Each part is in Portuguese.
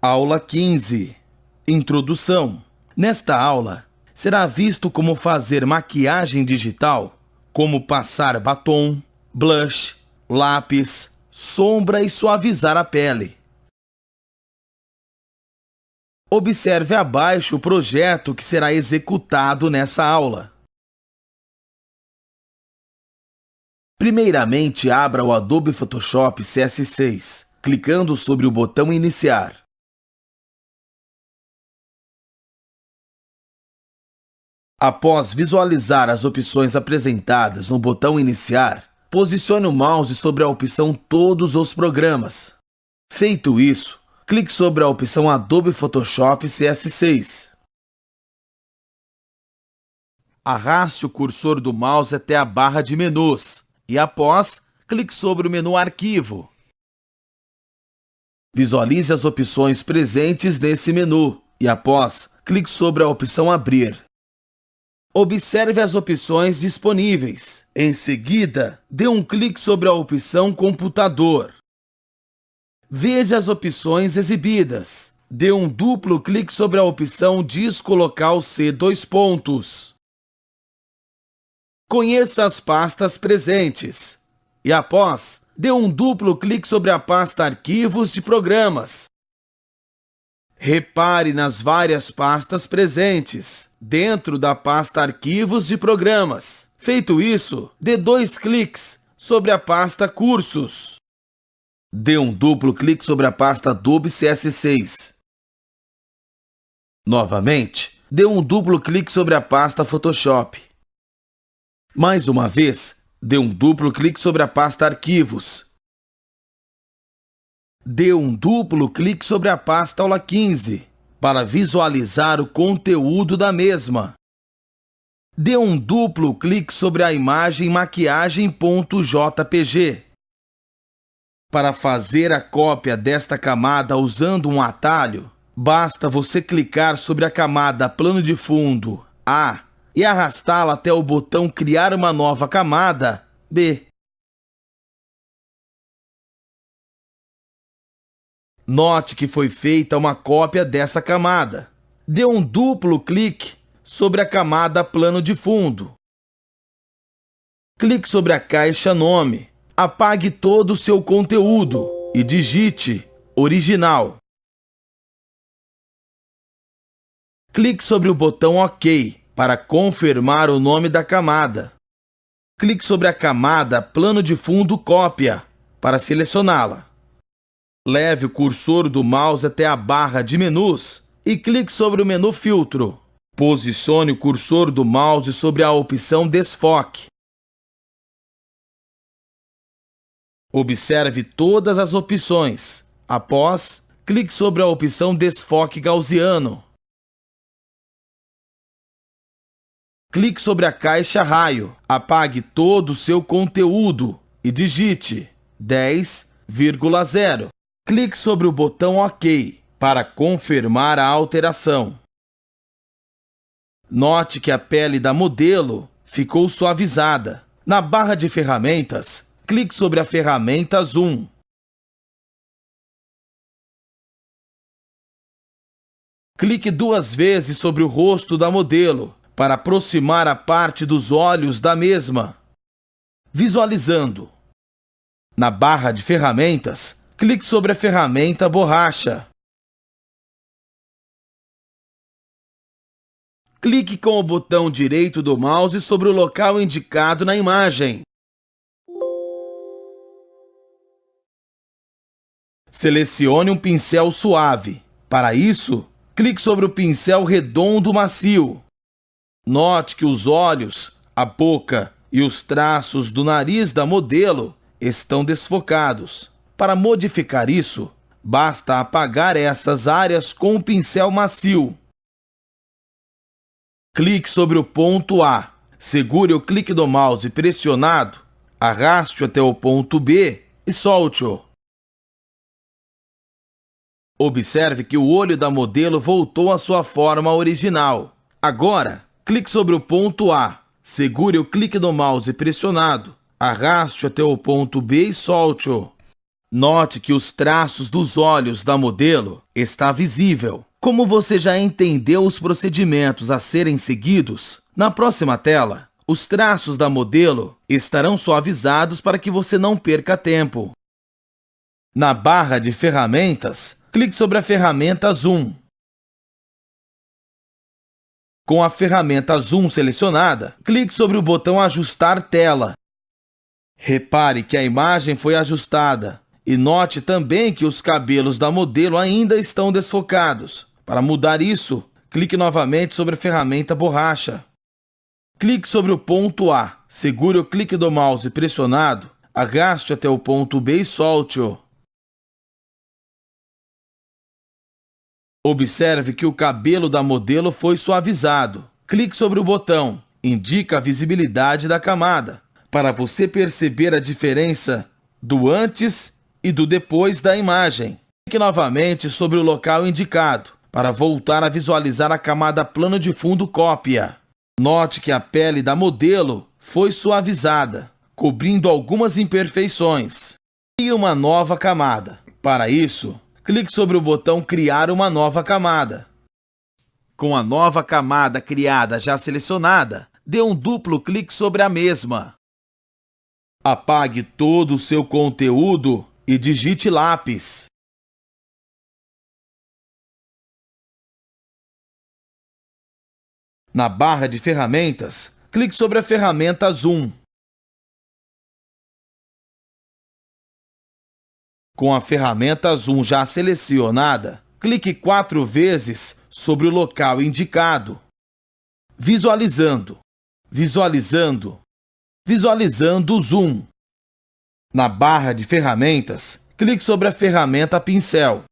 Aula 15. Introdução. Nesta aula, será visto como fazer maquiagem digital, como passar batom, blush, lápis, sombra e suavizar a pele. Observe abaixo o projeto que será executado nessa aula. Primeiramente, abra o Adobe Photoshop CS6, clicando sobre o botão Iniciar. Após visualizar as opções apresentadas no botão Iniciar, posicione o mouse sobre a opção Todos os programas. Feito isso, clique sobre a opção Adobe Photoshop CS6. Arraste o cursor do mouse até a barra de menus e, após, clique sobre o menu Arquivo. Visualize as opções presentes nesse menu e, após, clique sobre a opção Abrir. Observe as opções disponíveis. Em seguida, dê um clique sobre a opção Computador. Veja as opções exibidas. Dê um duplo clique sobre a opção Disco Local C. Conheça as pastas presentes. E após, dê um duplo clique sobre a pasta Arquivos de Programas. Repare nas várias pastas presentes dentro da pasta Arquivos de Programas. Feito isso, dê 2 cliques sobre a pasta Cursos. Dê um duplo clique sobre a pasta Adobe CS6. Novamente, dê um duplo clique sobre a pasta Photoshop. Mais uma vez, dê um duplo clique sobre a pasta Arquivos. Dê um duplo clique sobre a pasta Aula 15 para visualizar o conteúdo da mesma. Dê um duplo clique sobre a imagem maquiagem.jpg. Para fazer a cópia desta camada usando um atalho, basta você clicar sobre a camada plano de fundo A e arrastá-la até o botão Criar uma nova camada B. Note que foi feita uma cópia dessa camada. Dê um duplo clique sobre a camada plano de fundo. Clique sobre a caixa Nome. Apague todo o seu conteúdo e digite Original. Clique sobre o botão OK para confirmar o nome da camada. Clique sobre a camada plano de fundo Cópia para selecioná-la. Leve o cursor do mouse até a barra de menus e clique sobre o menu Filtro. Posicione o cursor do mouse sobre a opção Desfoque. Observe todas as opções. Após, clique sobre a opção Desfoque Gaussiano. Clique sobre a caixa Raio. Apague todo o seu conteúdo e digite 10,0. Clique sobre o botão OK para confirmar a alteração. Note que a pele da modelo ficou suavizada. Na barra de ferramentas, clique sobre a ferramenta Zoom. Clique 2 vezes sobre o rosto da modelo para aproximar a parte dos olhos da mesma. Visualizando. Na barra de ferramentas, clique sobre a ferramenta Borracha. Clique com o botão direito do mouse sobre o local indicado na imagem. Selecione um pincel suave. Para isso, clique sobre o pincel redondo macio. Note que os olhos, a boca e os traços do nariz da modelo estão desfocados. Para modificar isso, basta apagar essas áreas com o pincel macio. Clique sobre o ponto A. Segure o clique do mouse pressionado, arraste-o até o ponto B e solte-o. Observe que o olho da modelo voltou à sua forma original. Agora, clique sobre o ponto A. Segure o clique do mouse pressionado, arraste-o até o ponto B e solte-o. Note que os traços dos olhos da modelo está visível. Como você já entendeu os procedimentos a serem seguidos, na próxima tela, os traços da modelo estarão suavizados para que você não perca tempo. Na barra de ferramentas, clique sobre a ferramenta Zoom. Com a ferramenta Zoom selecionada, clique sobre o botão Ajustar tela. Repare que a imagem foi ajustada e note também que os cabelos da modelo ainda estão desfocados. Para mudar isso, clique novamente sobre a ferramenta Borracha. Clique sobre o ponto A, segure o clique do mouse pressionado, arraste até o ponto B e solte-o. Observe que o cabelo da modelo foi suavizado. Clique sobre o botão, indica a visibilidade da camada, para você perceber a diferença do antes e do depois da imagem. Clique novamente sobre o local indicado, para voltar a visualizar a camada plano de fundo cópia. Note que a pele da modelo foi suavizada, cobrindo algumas imperfeições. Crie uma nova camada. Para isso, clique sobre o botão Criar uma nova camada. Com a nova camada criada já selecionada, dê um duplo clique sobre a mesma. Apague todo o seu conteúdo e digite lápis. Na barra de ferramentas, clique sobre a ferramenta Zoom. Com a ferramenta Zoom já selecionada, clique 4 vezes sobre o local indicado. Visualizando, visualizando, visualizando o zoom. Na barra de ferramentas, clique sobre a ferramenta Pincel.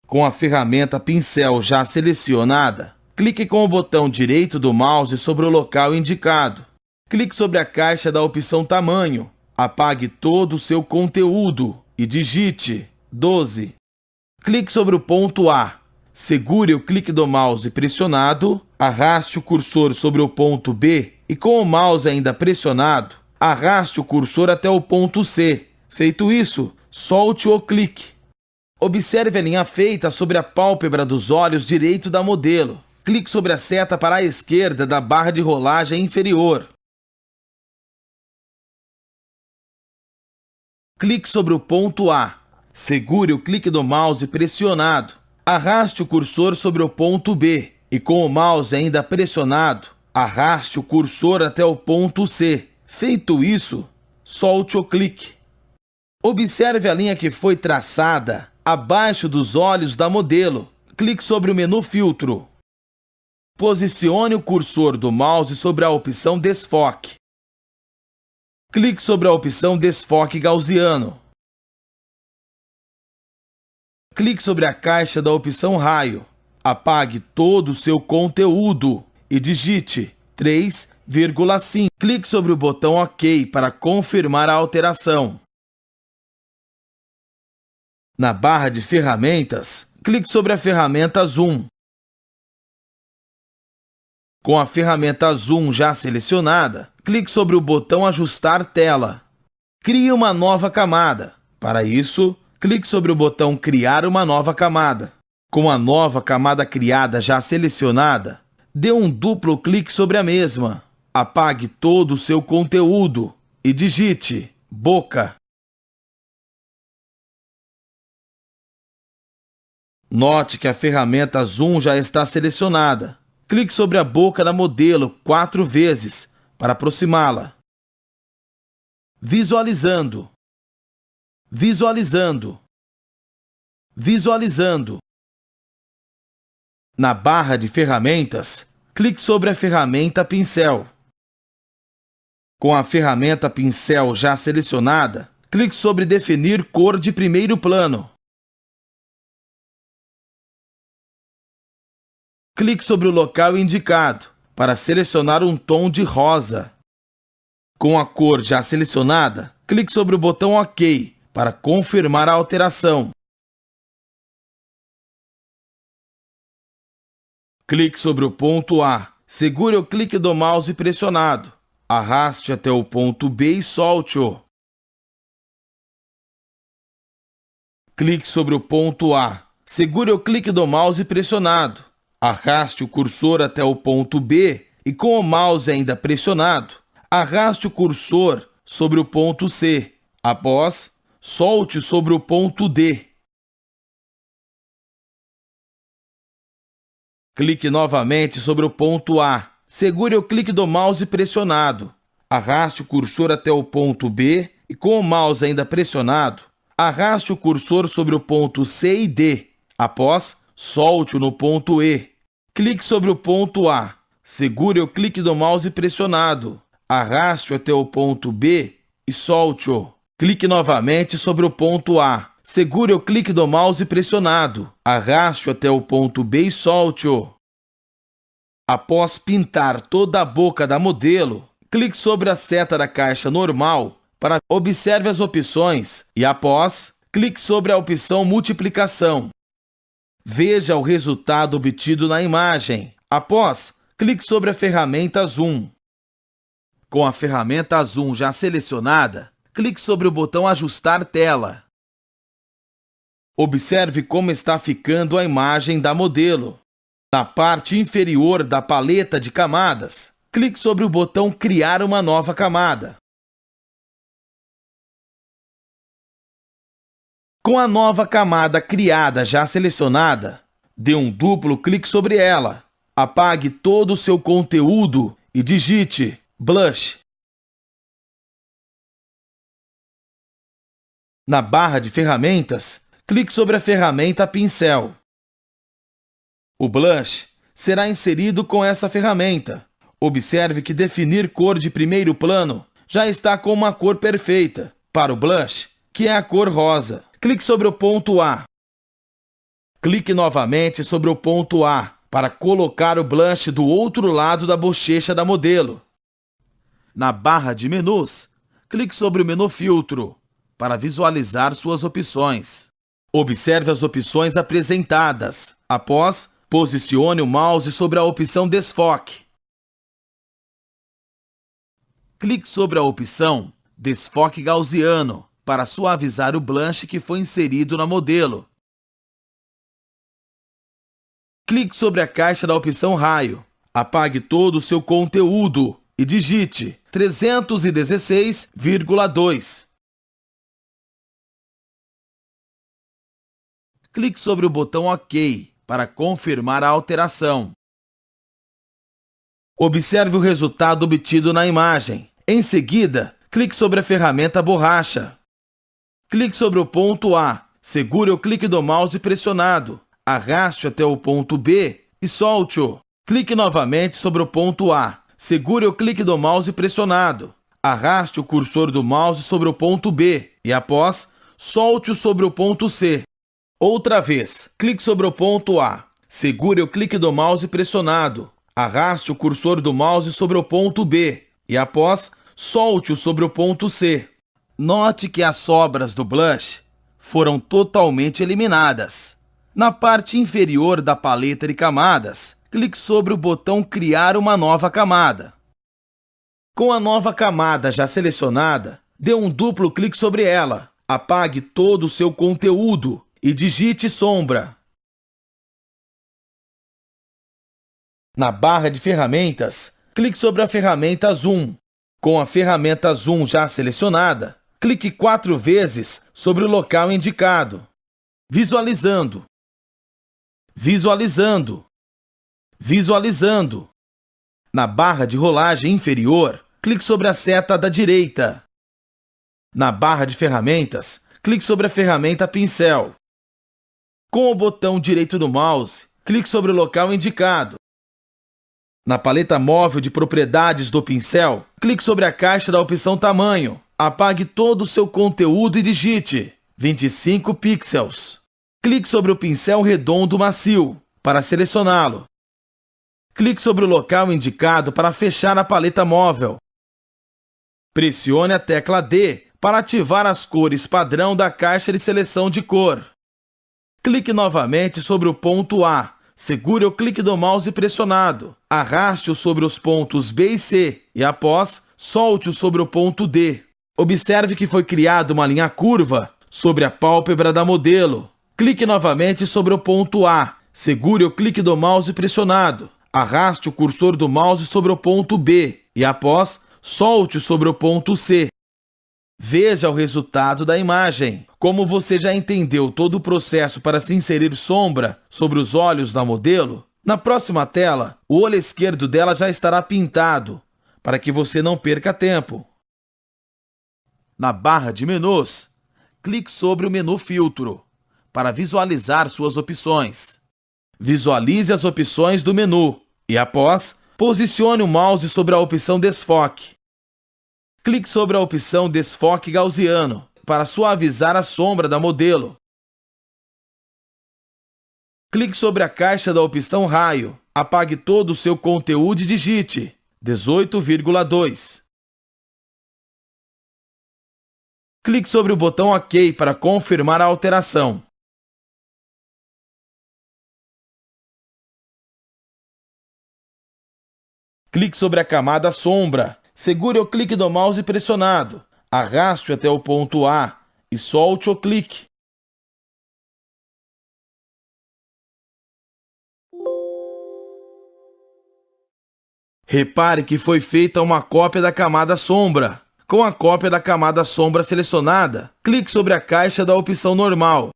Com a ferramenta Pincel já selecionada, clique com o botão direito do mouse sobre o local indicado. Clique sobre a caixa da opção Tamanho. Apague todo o seu conteúdo e digite 12. Clique sobre o ponto A. Segure o clique do mouse pressionado, arraste o cursor sobre o ponto B e com o mouse ainda pressionado, arraste o cursor até o ponto C. Feito isso, solte o clique. Observe a linha feita sobre a pálpebra dos olhos direito da modelo. Clique sobre a seta para a esquerda da barra de rolagem inferior. Clique sobre o ponto A. Segure o clique do mouse pressionado. Arraste o cursor sobre o ponto B e com o mouse ainda pressionado, arraste o cursor até o ponto C. Feito isso, solte o clique. Observe a linha que foi traçada abaixo dos olhos da modelo. Clique sobre o menu Filtro. Posicione o cursor do mouse sobre a opção Desfoque. Clique sobre a opção Desfoque Gaussiano. Clique sobre a caixa da opção Raio. Apague todo o seu conteúdo e digite 3,5. Clique sobre o botão OK para confirmar a alteração. Na barra de ferramentas, clique sobre a ferramenta Zoom. Com a ferramenta Zoom já selecionada, clique sobre o botão Ajustar tela. Crie uma nova camada. Para isso, clique sobre o botão Criar uma nova camada. Com a nova camada criada já selecionada, dê um duplo clique sobre a mesma. Apague todo o seu conteúdo e digite Boca. Note que a ferramenta Zoom já está selecionada. Clique sobre a boca da modelo 4 vezes para aproximá-la. Visualizando. Visualizando. Visualizando. Na barra de ferramentas, clique sobre a ferramenta Pincel. Com a ferramenta Pincel já selecionada, clique sobre Definir cor de primeiro plano. Clique sobre o local indicado para selecionar um tom de rosa. Com a cor já selecionada, clique sobre o botão OK para confirmar a alteração. Clique sobre o ponto A. Segure o clique do mouse pressionado. Arraste até o ponto B e solte-o. Clique sobre o ponto A. Segure o clique do mouse pressionado. Arraste o cursor até o ponto B e, com o mouse ainda pressionado, arraste o cursor sobre o ponto C. Após, solte sobre o ponto D. Clique novamente sobre o ponto A. Segure o clique do mouse pressionado. Arraste o cursor até o ponto B e, com o mouse ainda pressionado, arraste o cursor sobre o ponto C e D. Após, solte-o no ponto E. Clique sobre o ponto A. Segure o clique do mouse pressionado. Arraste-o até o ponto B e solte-o. Clique novamente sobre o ponto A. Segure o clique do mouse pressionado. Arraste-o até o ponto B e solte-o. Após pintar toda a boca da modelo, clique sobre a seta da caixa normal para observe as opções e, após, clique sobre a opção multiplicação. Veja o resultado obtido na imagem. Após, clique sobre a ferramenta Zoom. Com a ferramenta Zoom já selecionada, clique sobre o botão Ajustar tela. Observe como está ficando a imagem da modelo. Na parte inferior da paleta de camadas, clique sobre o botão Criar uma nova camada. Com a nova camada criada já selecionada, dê um duplo clique sobre ela. Apague todo o seu conteúdo e digite Blush. Na barra de ferramentas, clique sobre a ferramenta Pincel. O blush será inserido com essa ferramenta. Observe que definir cor de primeiro plano já está com uma cor perfeita para o blush, que é a cor rosa. Clique sobre o ponto A. Clique novamente sobre o ponto A para colocar o blush do outro lado da bochecha da modelo. Na barra de menus, clique sobre o menu Filtro para visualizar suas opções. Observe as opções apresentadas. Após, posicione o mouse sobre a opção Desfoque. Clique sobre a opção Desfoque Gaussiano para suavizar o blush que foi inserido na modelo. Clique sobre a caixa da opção Raio. Apague todo o seu conteúdo e digite 316,2. Clique sobre o botão OK para confirmar a alteração. Observe o resultado obtido na imagem. Em seguida, clique sobre a ferramenta Borracha. Clique sobre o ponto A. Segure o clique do mouse pressionado. Arraste até o ponto B e solte-o. Clique novamente sobre o ponto A. Segure o clique do mouse pressionado. Arraste o cursor do mouse sobre o ponto B e, após, solte-o sobre o ponto C. Outra vez, clique sobre o ponto A. Segure o clique do mouse pressionado. Arraste o cursor do mouse sobre o ponto B e, após, solte-o sobre o ponto C. Note que as sobras do blush foram totalmente eliminadas. Na parte inferior da paleta de camadas, clique sobre o botão Criar uma nova camada. Com a nova camada já selecionada, dê um duplo clique sobre ela. Apague todo o seu conteúdo e digite Sombra. Na barra de ferramentas, clique sobre a ferramenta Zoom. Com a ferramenta Zoom já selecionada, clique 4 vezes sobre o local indicado. Visualizando. Visualizando. Visualizando. Na barra de rolagem inferior, clique sobre a seta da direita. Na barra de ferramentas, clique sobre a ferramenta Pincel. Com o botão direito do mouse, clique sobre o local indicado. Na paleta móvel de propriedades do pincel, clique sobre a caixa da opção Tamanho. Apague todo o seu conteúdo e digite 25 pixels. Clique sobre o pincel redondo macio para selecioná-lo. Clique sobre o local indicado para fechar a paleta móvel. Pressione a tecla D para ativar as cores padrão da caixa de seleção de cor. Clique novamente sobre o ponto A. Segure o clique do mouse pressionado. Arraste-o sobre os pontos B e C e, após, solte-o sobre o ponto D. Observe que foi criada uma linha curva sobre a pálpebra da modelo. Clique novamente sobre o ponto A. Segure o clique do mouse pressionado. Arraste o cursor do mouse sobre o ponto B e, após, solte sobre o ponto C. Veja o resultado da imagem. Como você já entendeu todo o processo para se inserir sombra sobre os olhos da modelo, na próxima tela, o olho esquerdo dela já estará pintado, para que você não perca tempo. Na barra de menus, clique sobre o menu Filtro, para visualizar suas opções. Visualize as opções do menu e, após, posicione o mouse sobre a opção Desfoque. Clique sobre a opção Desfoque Gaussiano para suavizar a sombra da modelo. Clique sobre a caixa da opção Raio. Apague todo o seu conteúdo e digite 18,2. Clique sobre o botão OK para confirmar a alteração. Clique sobre a camada sombra. Segure o clique do mouse pressionado. Arraste até o ponto A e solte o clique. Repare que foi feita uma cópia da camada sombra. Com a cópia da camada sombra selecionada, clique sobre a caixa da opção normal.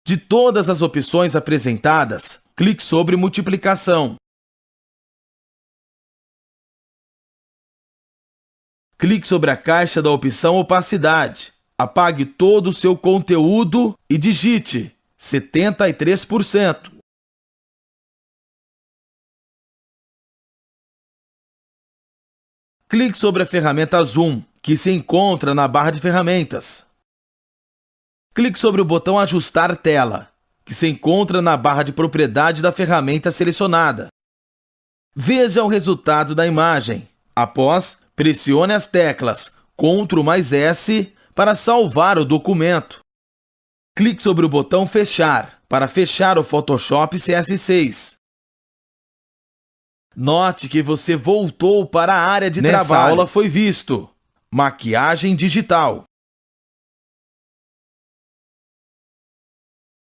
De todas as opções apresentadas, clique sobre multiplicação. Clique sobre a caixa da opção opacidade. Apague todo o seu conteúdo e digite 73%. Clique sobre a ferramenta Zoom, que se encontra na barra de ferramentas. Clique sobre o botão Ajustar tela, que se encontra na barra de propriedade da ferramenta selecionada. Veja o resultado da imagem. Após, pressione as teclas Ctrl mais S para salvar o documento. Clique sobre o botão Fechar para fechar o Photoshop CS6. Note que você voltou para a área de trabalho. Nessa aula foi visto maquiagem digital.